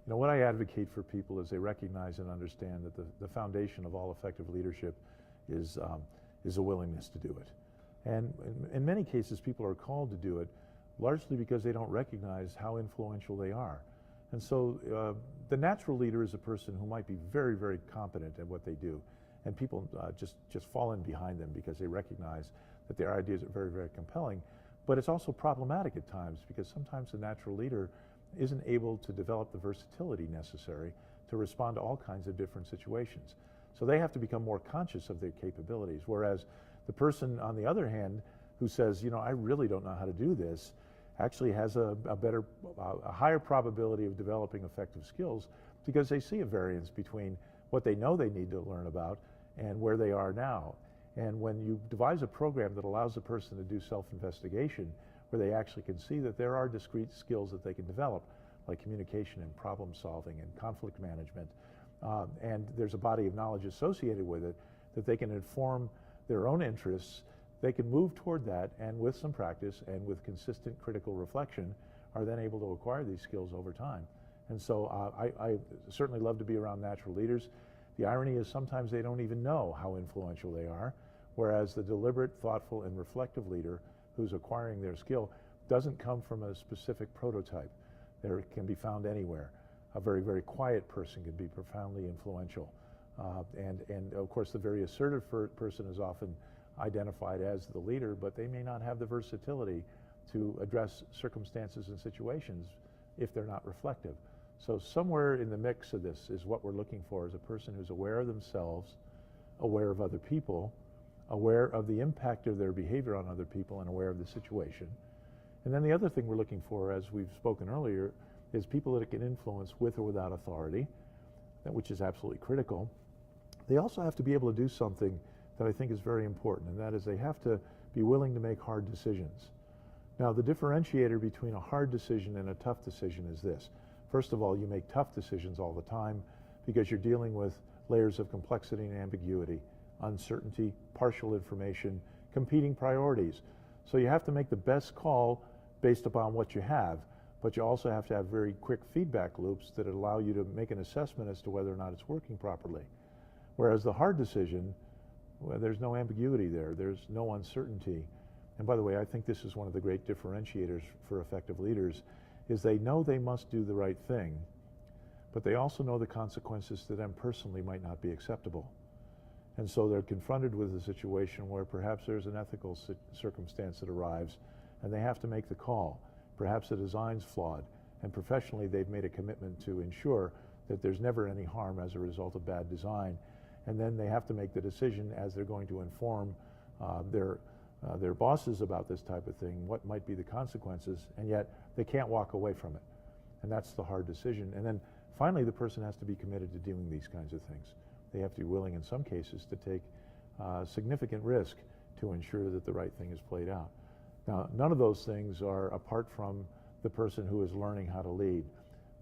You know, what I advocate for people is they recognize and understand that the foundation of all effective leadership is a willingness to do it. And in many cases, people are called to do it largely because they don't recognize how influential they are. And so the natural leader is a person who might be very, very competent at what they do. And people just fall in behind them because they recognize that their ideas are very, very compelling. But it's also problematic at times because sometimes the natural leader isn't able to develop the versatility necessary to respond to all kinds of different situations. So they have to become more conscious of their capabilities, whereas the person on the other hand who says, you know, I really don't know how to do this, actually has a higher probability of developing effective skills because they see a variance between what they know they need to learn about and where they are now. And when you devise a program that allows a person to do self-investigation, where they actually can see that there are discrete skills that they can develop, like communication and problem solving and conflict management, and there's a body of knowledge associated with it that they can inform their own interests, they can move toward that, and with some practice and with consistent critical reflection are then able to acquire these skills over time. And so I certainly love to be around natural leaders. The irony is sometimes they don't even know how influential they are, whereas the deliberate, thoughtful, and reflective leader who's acquiring their skill doesn't come from a specific prototype. There can be found anywhere. A very, very quiet person can be profoundly influential. And of course the very assertive person is often identified as the leader, but they may not have the versatility to address circumstances and situations if they're not reflective. So somewhere in the mix of this is what we're looking for, is a person who's aware of themselves, aware of other people, aware of the impact of their behavior on other people, and aware of the situation. And then the other thing we're looking for, as we've spoken earlier, is people that can influence with or without authority, which is absolutely critical. They also have to be able to do something that I think is very important, and that is they have to be willing to make hard decisions. Now, the differentiator between a hard decision and a tough decision is this. First of all, you make tough decisions all the time because you're dealing with layers of complexity and ambiguity, uncertainty, partial information, competing priorities. So you have to make the best call based upon what you have, but you also have to have very quick feedback loops that allow you to make an assessment as to whether or not it's working properly. Whereas the hard decision, well, there's no ambiguity there, there's no uncertainty. And by the way, I think this is one of the great differentiators for effective leaders, is they know they must do the right thing, but they also know the consequences to them personally might not be acceptable. And so they're confronted with a situation where perhaps there's an ethical circumstance that arrives and they have to make the call. Perhaps the design's flawed, and professionally they've made a commitment to ensure that there's never any harm as a result of bad design. And then they have to make the decision as they're going to inform their bosses about this type of thing, what might be the consequences, and yet they can't walk away from it. And that's the hard decision. And then finally, the person has to be committed to doing these kinds of things. They have to be willing in some cases to take significant risk to ensure that the right thing is played out. Now, none of those things are apart from the person who is learning how to lead,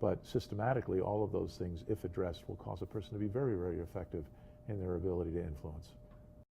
but systematically all of those things, if addressed, will cause a person to be very, very effective in their ability to influence.